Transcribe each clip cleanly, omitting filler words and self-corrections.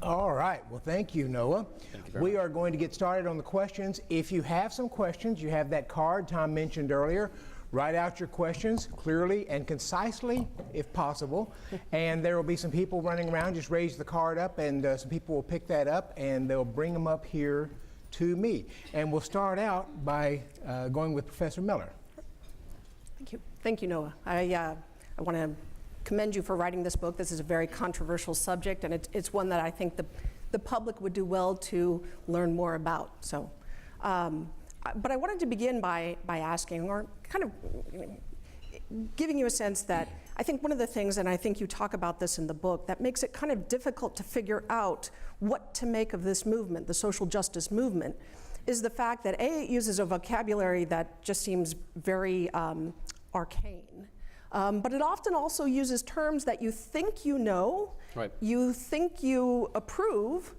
All right. Well, thank you, Noah. Thank you very We much. are going to get started on the questions. If you have some questions, you have that card Tom mentioned earlier. Write out your questions clearly and concisely, if possible. And there will be some people running around. Just raise the card up, and some people will pick that up, and they'll bring them up here to me. And we'll start out by going with Professor Miller. Thank you. Thank you, Noah. I want to commend you for writing this book. This is a very controversial subject, and it's one that I think the public would do well to learn more about. So, but I wanted to begin by asking, or kind of giving you a sense that I think one of the things, and I think you talk about this in the book, that makes it kind of difficult to figure out what to make of this movement, the social justice movement, is the fact that A, it uses a vocabulary that just seems very arcane. But it often also uses terms that you think you know, right. You think you approve,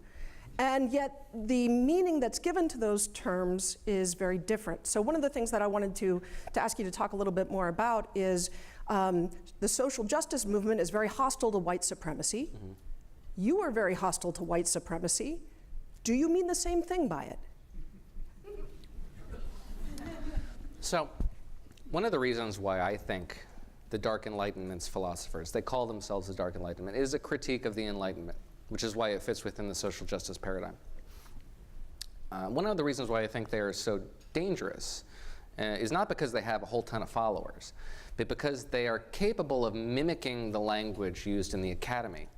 and yet the meaning that's given to those terms is very different. So one of the things that I wanted to ask you to talk a little bit more about is the social justice movement is very hostile to white supremacy. Mm-hmm. You are very hostile to white supremacy. Do you mean the same thing by it? So one of the reasons why I think the Dark Enlightenment's philosophers, they call themselves the Dark Enlightenment, is a critique of the Enlightenment, which is why it fits within the social justice paradigm. One of the reasons why I think they are so dangerous is not because they have a whole ton of followers, but because they are capable of mimicking the language used in the academy,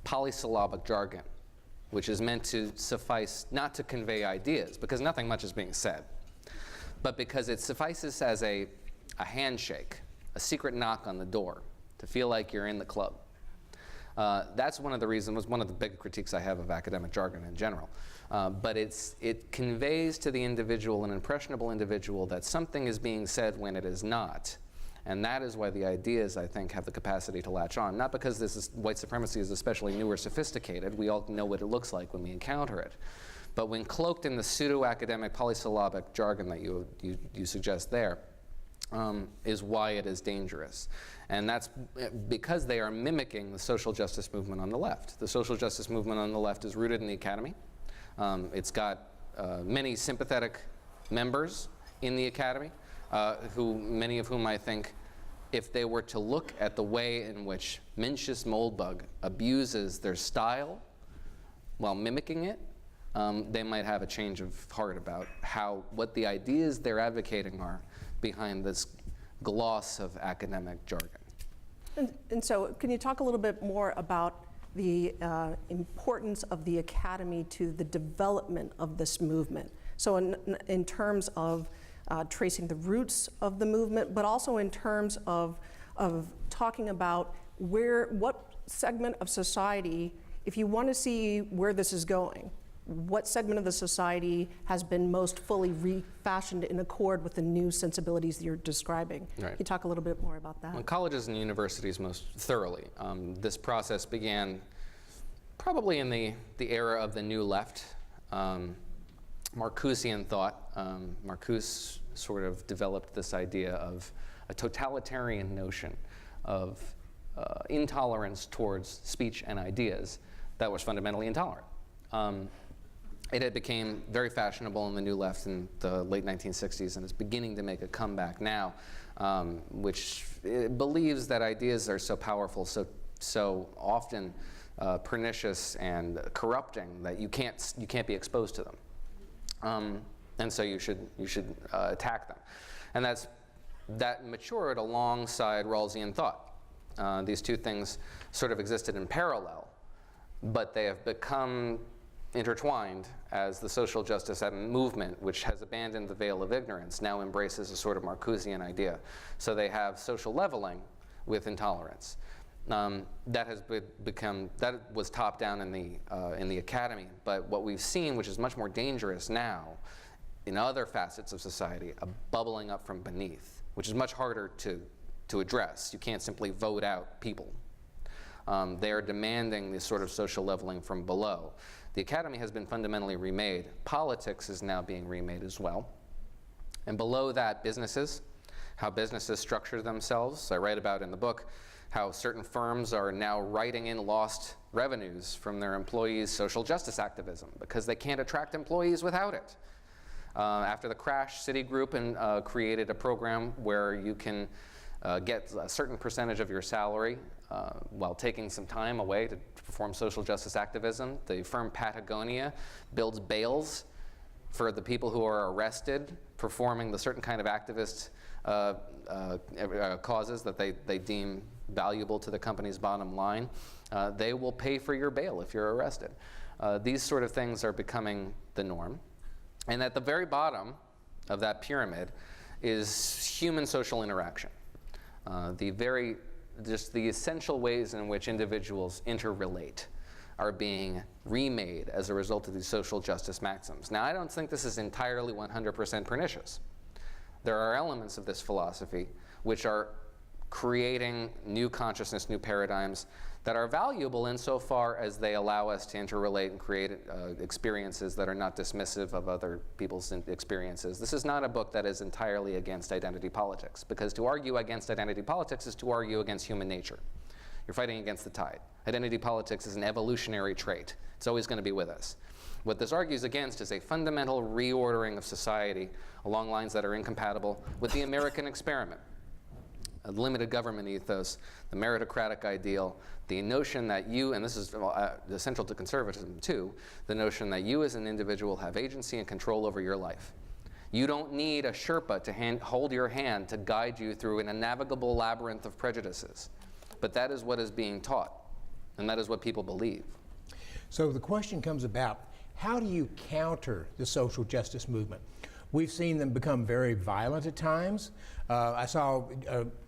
polysyllabic jargon, which is meant to suffice not to convey ideas, because nothing much is being said, but because it suffices as a handshake, a secret knock on the door, to feel like you're in the club. That's one of the reasons, one of the big critiques I have of academic jargon in general. But it conveys to the individual, an impressionable individual, that something is being said when it is not. And that is why the ideas, I think, have the capacity to latch on. Not because white supremacy is especially new or sophisticated. We all know what it looks like when we encounter it. But when cloaked in the pseudo-academic polysyllabic jargon that you suggest there, is why it is dangerous. And that's because they are mimicking the social justice movement on the left. The social justice movement on the left is rooted in the academy. It's got many sympathetic members in the academy, many of whom I think, if they were to look at the way in which Mencius Moldbug abuses their style while mimicking it, they might have a change of heart about what the ideas they're advocating are behind this gloss of academic jargon. And so can you talk a little bit more about the importance of the academy to the development of this movement? So in terms of tracing the roots of the movement, but also in terms of talking about what segment of society, if you want to see where this is going, what segment of the society has been most fully refashioned in accord with the new sensibilities that you're describing? Right. Can you talk a little bit more about that? Well, colleges and universities most thoroughly. This process began probably in the era of the New Left, Marcusean thought. Marcuse sort of developed this idea of a totalitarian notion of intolerance towards speech and ideas that was fundamentally intolerant. It had become very fashionable in the New Left in the late 1960s, and is beginning to make a comeback now, which believes that ideas are so powerful, so often pernicious and corrupting that you can't be exposed to them, and so you should attack them, and that matured alongside Rawlsian thought. These two things sort of existed in parallel, but they have become intertwined as the social justice movement, which has abandoned the veil of ignorance, now embraces a sort of Marcusean idea. So they have social leveling with intolerance. That was top down in the academy. But what we've seen, which is much more dangerous now, in other facets of society, a bubbling up from beneath, which is much harder to address. You can't simply vote out people. They are demanding this sort of social leveling from below. The academy has been fundamentally remade. Politics is now being remade as well. And below that, businesses, how businesses structure themselves. I write about in the book how certain firms are now writing in lost revenues from their employees' social justice activism because they can't attract employees without it. After the crash, Citigroup created a program where you can get a certain percentage of your salary while taking some time away to perform social justice activism. The firm Patagonia builds bails for the people who are arrested performing the certain kind of activist causes that they deem valuable to the company's bottom line. They will pay for your bail if you're arrested. These sort of things are becoming the norm. And at the very bottom of that pyramid is human social interaction. Just the essential ways in which individuals interrelate are being remade as a result of these social justice maxims. Now, I don't think this is entirely 100% pernicious. There are elements of this philosophy which are creating new consciousness, new paradigms that are valuable insofar as they allow us to interrelate and create experiences that are not dismissive of other people's experiences. This is not a book that is entirely against identity politics, because to argue against identity politics is to argue against human nature. You're fighting against the tide. Identity politics is an evolutionary trait. It's always going to be with us. What this argues against is a fundamental reordering of society along lines that are incompatible with the American experiment. A limited government ethos, the meritocratic ideal, the notion that you, and this is essential to conservatism too, the notion that you as an individual have agency and control over your life. You don't need a Sherpa to hold your hand to guide you through an unnavigable labyrinth of prejudices. But that is what is being taught, and that is what people believe. So the question comes about, how do you counter the social justice movement? We've seen them become very violent at times. I saw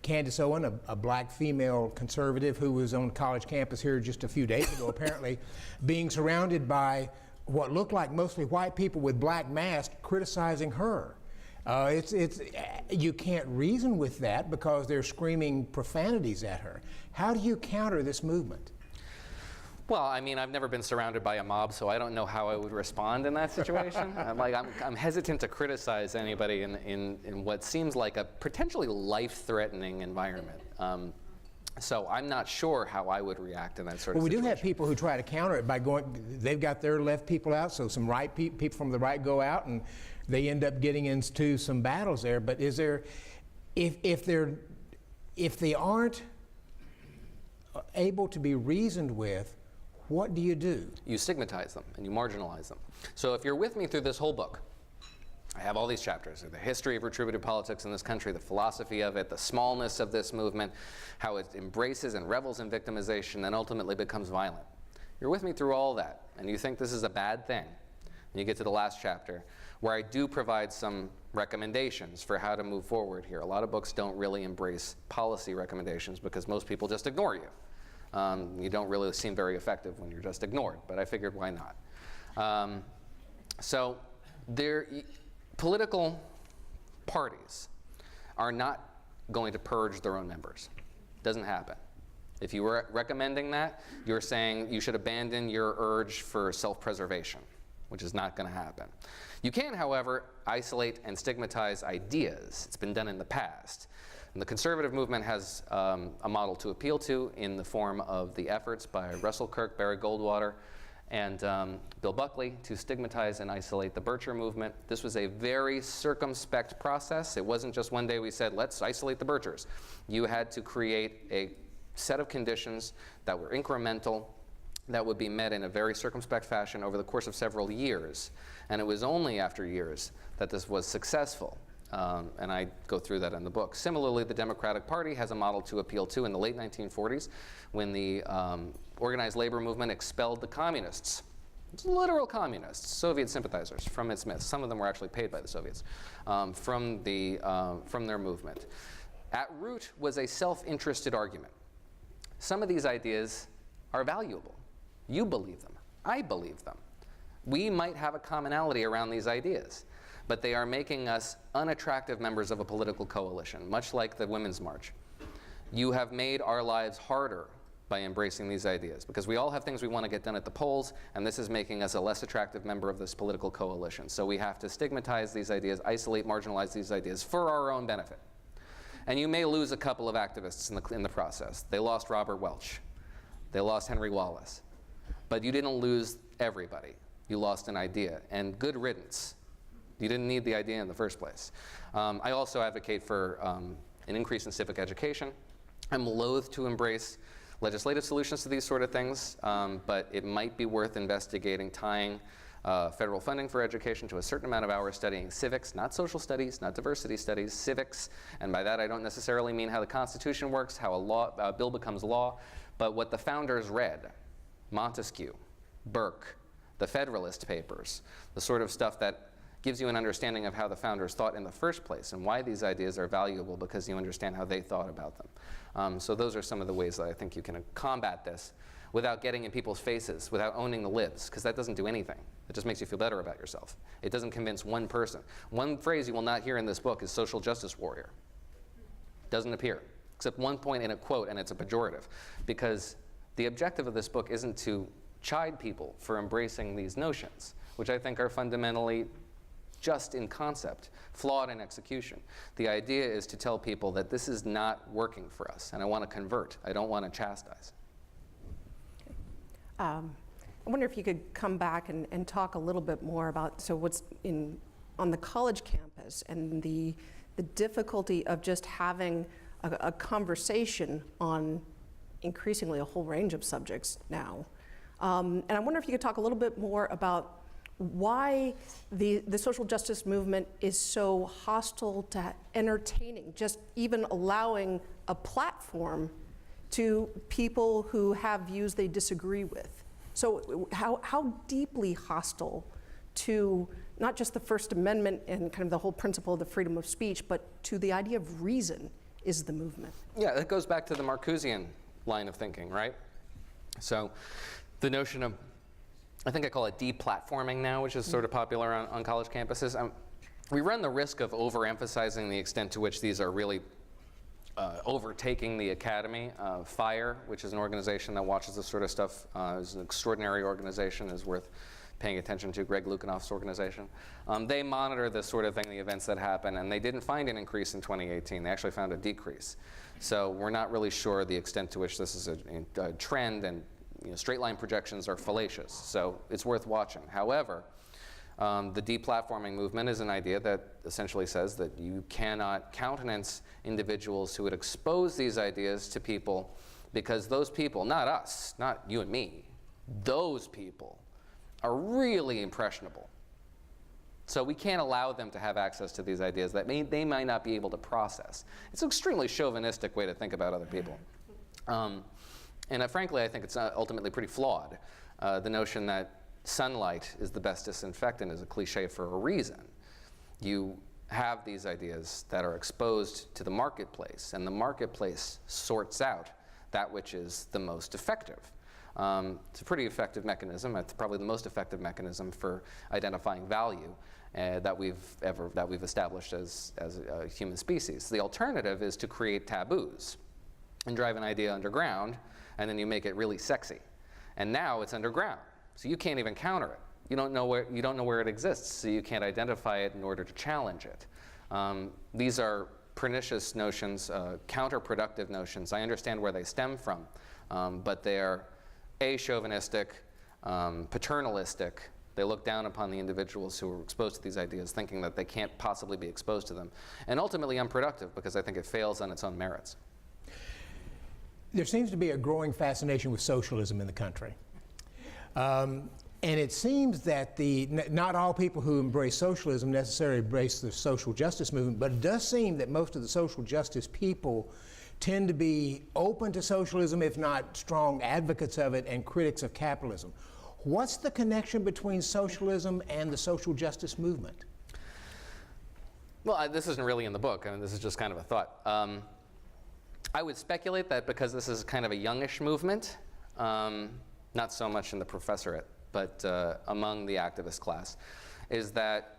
Candace Owen, a black female conservative who was on college campus here just a few days ago, apparently, being surrounded by what looked like mostly white people with black masks criticizing her. You can't reason with that because they're screaming profanities at her. How do you counter this movement? Well, I mean, I've never been surrounded by a mob, so I don't know how I would respond in that situation. I'm hesitant to criticize anybody in what seems like a potentially life-threatening environment. So I'm not sure how I would react in that sort of situation. Well, we do have people who try to counter it by they've got their left people out, so some right people from the right go out, and they end up getting into some battles there. But is there, if they aren't able to be reasoned with, what do you do? You stigmatize them and you marginalize them. So if you're with me through this whole book, I have all these chapters, the history of retributive politics in this country, the philosophy of it, the smallness of this movement, how it embraces and revels in victimization and ultimately becomes violent. You're with me through all that, and you think this is a bad thing. And you get to the last chapter, where I do provide some recommendations for how to move forward here. A lot of books don't really embrace policy recommendations because most people just ignore you. You don't really seem very effective when you're just ignored, but I figured why not. Political parties are not going to purge their own members. Doesn't happen. If you were recommending that, you're saying you should abandon your urge for self-preservation, which is not going to happen. You can, however, isolate and stigmatize ideas. It's been done in the past. And the conservative movement has a model to appeal to in the form of the efforts by Russell Kirk, Barry Goldwater, and Bill Buckley to stigmatize and isolate the Bircher movement. This was a very circumspect process. It wasn't just one day we said, let's isolate the Birchers. You had to create a set of conditions that were incremental, that would be met in a very circumspect fashion over the course of several years. And it was only after years that this was successful. And I go through that in the book. Similarly, the Democratic Party has a model to appeal to in the late 1940s when the organized labor movement expelled the communists, literal communists, Soviet sympathizers from its midst. Some of them were actually paid by the Soviets, from their movement. At root was a self-interested argument. Some of these ideas are valuable. You believe them. I believe them. We might have a commonality around these ideas, but they are making us unattractive members of a political coalition, much like the Women's March. You have made our lives harder by embracing these ideas, because we all have things we want to get done at the polls, and this is making us a less attractive member of this political coalition. So we have to stigmatize these ideas, isolate, marginalize these ideas for our own benefit. And you may lose a couple of activists in the process. They lost Robert Welch. They lost Henry Wallace. But you didn't lose everybody. You lost an idea. And good riddance. You didn't need the idea in the first place. I also advocate for an increase in civic education. I'm loath to embrace legislative solutions to these sort of things, but it might be worth investigating tying federal funding for education to a certain amount of hours studying civics, not social studies, not diversity studies, civics. And by that I don't necessarily mean how the Constitution works, how a bill becomes law, but what the founders read. Montesquieu, Burke, the Federalist Papers, the sort of stuff that gives you an understanding of how the founders thought in the first place and why these ideas are valuable because you understand how they thought about them. So those are some of the ways that I think you can combat this without getting in people's faces, without owning the libs, because that doesn't do anything. It just makes you feel better about yourself. It doesn't convince one person. One phrase you will not hear in this book is social justice warrior. Doesn't appear, except one point in a quote, and it's a pejorative, because the objective of this book isn't to chide people for embracing these notions, which I think are fundamentally just in concept, flawed in execution. The idea is to tell people that this is not working for us, and I want to convert. I don't want to chastise. I wonder if you could come back and talk a little bit more about what's on the college campus and the difficulty of just having a conversation on increasingly a whole range of subjects now. And I wonder if you could talk a little bit more about why the social justice movement is so hostile to entertaining, just even allowing a platform to people who have views they disagree with. So how deeply hostile to not just the First Amendment and kind of the whole principle of the freedom of speech, but to the idea of reason is the movement? Yeah, that goes back to the Marcusean line of thinking, right? So the notion of, I think I call it deplatforming now, which is sort of popular on college campuses. We run the risk of overemphasizing the extent to which these are really overtaking the academy. FIRE, which is an organization that watches this sort of stuff, is an extraordinary organization, is worth paying attention to, Greg Lukanoff's organization. They monitor this sort of thing, the events that happen, and they didn't find an increase in 2018. They actually found a decrease. So we're not really sure the extent to which this is a trend, and straight line projections are fallacious, so it's worth watching. However, the deplatforming movement is an idea that essentially says that you cannot countenance individuals who would expose these ideas to people because those people, not us, not you and me, those people are really impressionable. So we can't allow them to have access to these ideas that they might not be able to process. It's an extremely chauvinistic way to think about other people. And frankly, I think it's ultimately pretty flawed. The notion that sunlight is the best disinfectant is a cliche for a reason. You have these ideas that are exposed to the marketplace, and the marketplace sorts out that which is the most effective. It's a pretty effective mechanism. It's probably the most effective mechanism for identifying value that we've established as a human species. The alternative is to create taboos and drive an idea underground, and then you make it really sexy. And now it's underground, so you can't even counter it. You don't know where it exists, so you can't identify it in order to challenge it. These are pernicious notions, counterproductive notions. I understand where they stem from, but they are chauvinistic, paternalistic. They look down upon the individuals who are exposed to these ideas, thinking that they can't possibly be exposed to them, and ultimately unproductive because I think it fails on its own merits. There seems to be a growing fascination with socialism in the country. And it seems that not all people who embrace socialism necessarily embrace the social justice movement, but it does seem that most of the social justice people tend to be open to socialism, if not strong advocates of it, and critics of capitalism. What's the connection between socialism and the social justice movement? Well, this isn't really in the book. I mean, this is just kind of a thought. I would speculate that because this is kind of a youngish movement, not so much in the professorate, but among the activist class, is that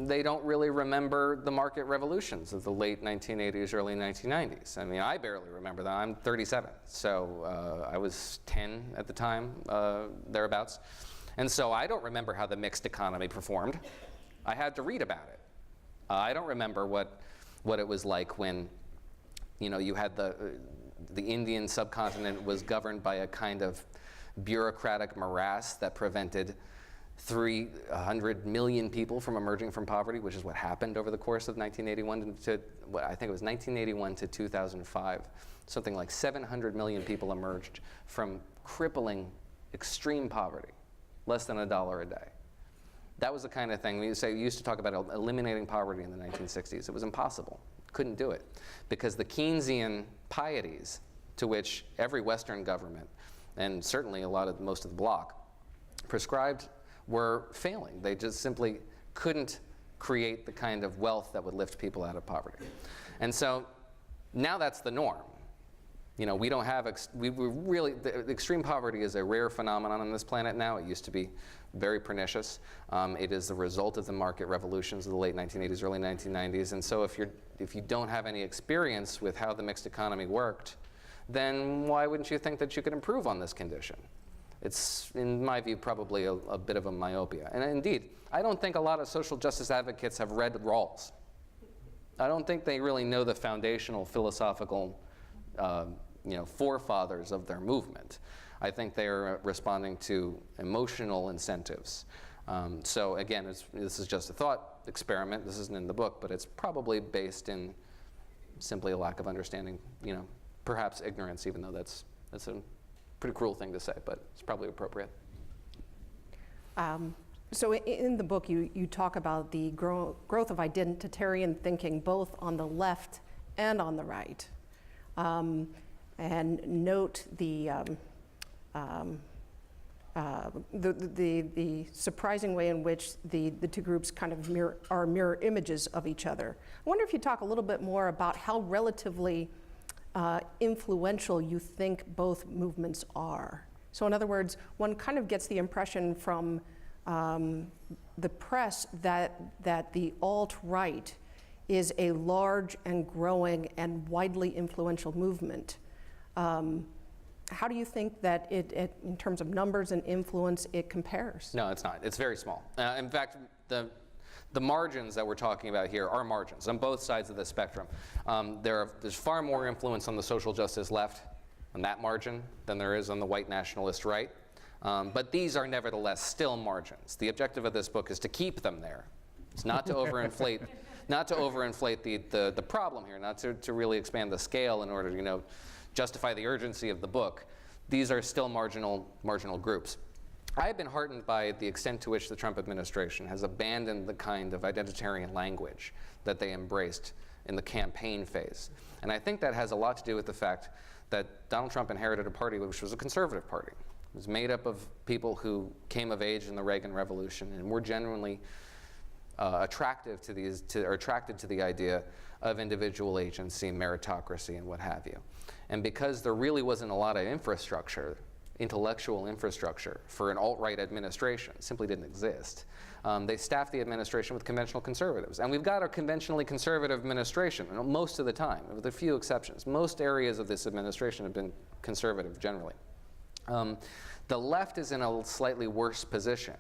they don't really remember the market revolutions of the late 1980s, early 1990s. I mean, I barely remember that. I'm 37, so I was 10 at the time, thereabouts. And so I don't remember how the mixed economy performed. I had to read about it. I don't remember what it was like when you had the Indian subcontinent was governed by a kind of bureaucratic morass that prevented 300 million people from emerging from poverty, which is what happened over the course of 1981 to, I think it was 1981 to 2005. Something like 700 million people emerged from crippling, extreme poverty, less than $1 a day. That was the kind of thing, we used to talk about eliminating poverty in the 1960s. It was impossible. Couldn't do it. Because the Keynesian pieties to which every Western government, and certainly most of the bloc, prescribed were failing. They just simply couldn't create the kind of wealth that would lift people out of poverty. And so now that's the norm. We don't have, extreme poverty is a rare phenomenon on this planet now. It used to be very pernicious. It is the result of the market revolutions of the late 1980s, early 1990s. And so if you don't have any experience with how the mixed economy worked, then why wouldn't you think that you could improve on this condition? It's, in my view, probably a bit of a myopia. And indeed, I don't think a lot of social justice advocates have read Rawls. I don't think they really know the foundational philosophical forefathers of their movement. I think they are responding to emotional incentives. So again, this is just a thought experiment. This isn't in the book, but it's probably based in simply a lack of understanding, perhaps ignorance, even though that's a pretty cruel thing to say, but it's probably appropriate. So in the book, you talk about the growth of identitarian thinking, both on the left and on the right, and note the surprising way in which the two groups kind of are mirror images of each other. I wonder if you talk a little bit more about how relatively influential you think both movements are. So in other words, one kind of gets the impression from the press that the alt-right is a large and growing and widely influential movement. How do you think that in terms of numbers and influence, it compares? No, it's not. It's very small. In fact, the margins that we're talking about here are margins on both sides of the spectrum. There's far more influence on the social justice left on that margin than there is on the white nationalist right. But these are nevertheless still margins. The objective of this book is to keep them there. It's not to overinflate, the problem here, not to really expand the scale in order to justify the urgency of the book. These are still marginal groups. I have been heartened by the extent to which the Trump administration has abandoned the kind of identitarian language that they embraced in the campaign phase. And I think that has a lot to do with the fact that Donald Trump inherited a party which was a conservative party. It was made up of people who came of age in the Reagan Revolution and were genuinely attracted to the idea of individual agency, meritocracy, and what have you. And because there really wasn't a lot of intellectual infrastructure for an alt-right administration, it simply didn't exist. They staffed the administration with conventional conservatives. And we've got a conventionally conservative administration most of the time, with a few exceptions. Most areas of this administration have been conservative generally. The left is in a slightly worse position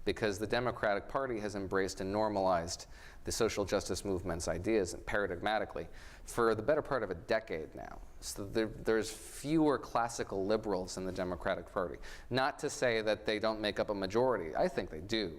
because the Democratic Party has embraced and normalized the social justice movement's ideas paradigmatically for the better part of a decade now. So there's fewer classical liberals in the Democratic Party. Not to say that they don't make up a majority. I think they do.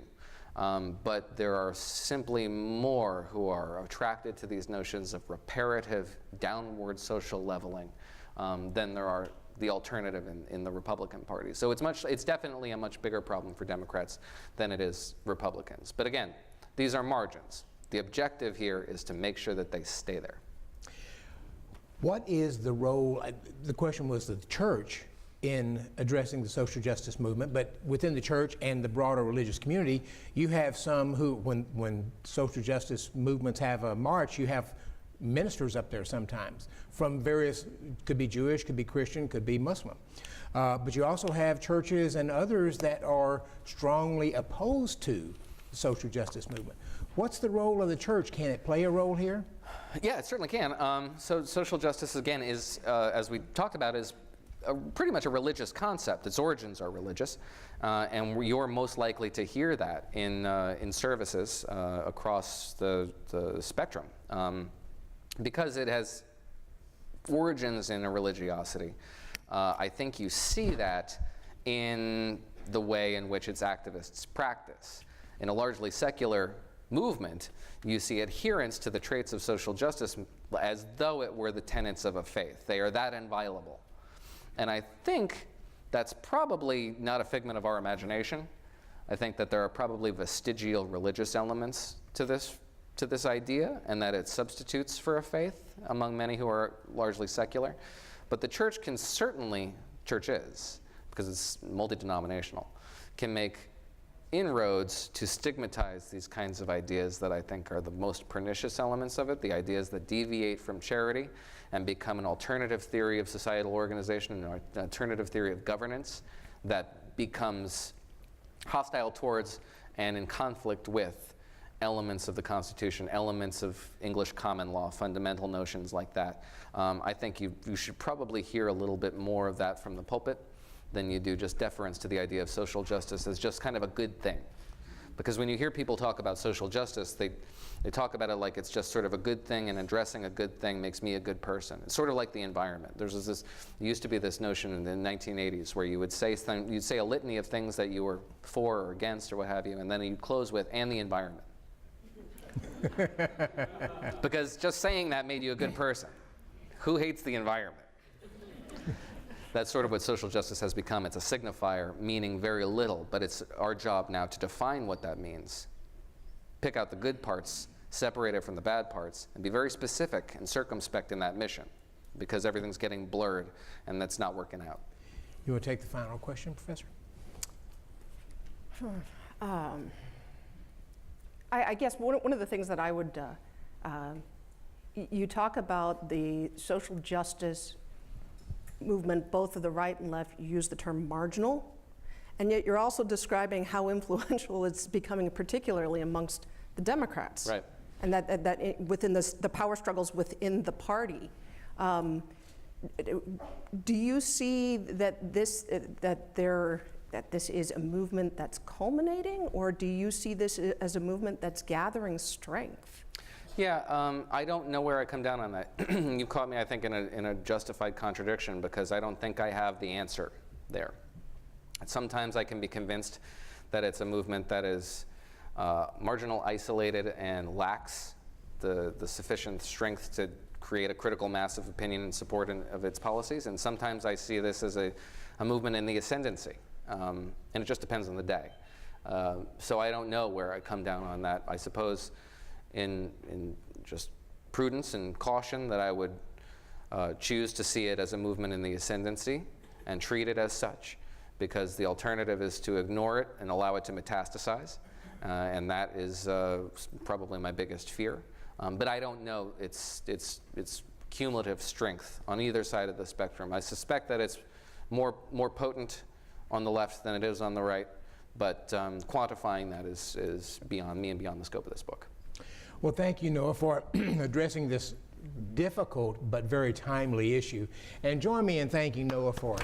But there are simply more who are attracted to these notions of reparative, downward social leveling than there are the alternative in the Republican Party. So it's definitely a much bigger problem for Democrats than it is Republicans. But again, these are margins. The objective here is to make sure that they stay there. What is the role, the question was the church in addressing the social justice movement, but within the church and the broader religious community, you have some who, when social justice movements have a march, you have ministers up there sometimes from various, could be Jewish, could be Christian, could be Muslim. But you also have churches and others that are strongly opposed to the social justice movement. What's the role of the church? Can it play a role here? Yeah, it certainly can. So social justice, again, is, as we talked about, is pretty much a religious concept. Its origins are religious, and you're most likely to hear that in services across the spectrum, because it has origins in a religiosity. I think you see that in the way in which its activists practice. In a largely secular movement, you see adherence to the traits of social justice as though it were the tenets of a faith. They are that inviolable. And I think that's probably not a figment of our imagination. I think that there are probably vestigial religious elements to this idea, and that it substitutes for a faith among many who are largely secular. But the church can certainly, church is, because it's multi-denominational, can make inroads to stigmatize these kinds of ideas that I think are the most pernicious elements of it, the ideas that deviate from charity and become an alternative theory of societal organization, an alternative theory of governance that becomes hostile towards and in conflict with elements of the Constitution, elements of English common law, fundamental notions like that. I think you should probably hear a little bit more of that from the pulpit than you do just deference to the idea of social justice as just kind of a good thing. Because when you hear people talk about social justice, they talk about it like it's just sort of a good thing, and addressing a good thing makes me a good person. It's sort of like the environment. There used to be this notion in the 1980s where you would say you'd say a litany of things that you were for or against or what have you, and then you'd close with, and the environment. Because just saying that made you a good person. Who hates the environment? That's sort of what social justice has become. It's a signifier meaning very little, but it's our job now to define what that means. Pick out the good parts, separate it from the bad parts, and be very specific and circumspect in that mission, because everything's getting blurred and that's not working out. You want to take the final question, Professor? Sure. I guess one of the things that I would, you talk about the social justice movement, both of the right and left, you use the term marginal, and yet you're also describing how influential it's becoming, particularly amongst the Democrats. Right. And that within the power struggles within the party. Do you see that this is a movement that's culminating, or do you see this as a movement that's gathering strength? Yeah, I don't know where I come down on that. You caught me, I think, in a justified contradiction, because I don't think I have the answer there. Sometimes I can be convinced that it's a movement that is marginal, isolated, and lacks the sufficient strength to create a critical mass of opinion and support of its policies. And sometimes I see this as a movement in the ascendancy. And it just depends on the day. So I don't know where I come down on that. I suppose in just prudence and caution that I would choose to see it as a movement in the ascendancy and treat it as such, because the alternative is to ignore it and allow it to metastasize, and that is probably my biggest fear. But I don't know its cumulative strength on either side of the spectrum. I suspect that it's more potent on the left than it is on the right, but quantifying that is beyond me and beyond the scope of this book. Well, thank you, Noah, for addressing this difficult but very timely issue. And join me in thanking Noah for it.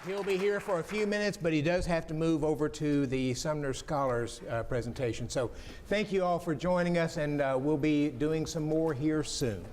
He'll be here for a few minutes, but he does have to move over to the Sumner Scholars presentation. So thank you all for joining us, and we'll be doing some more here soon.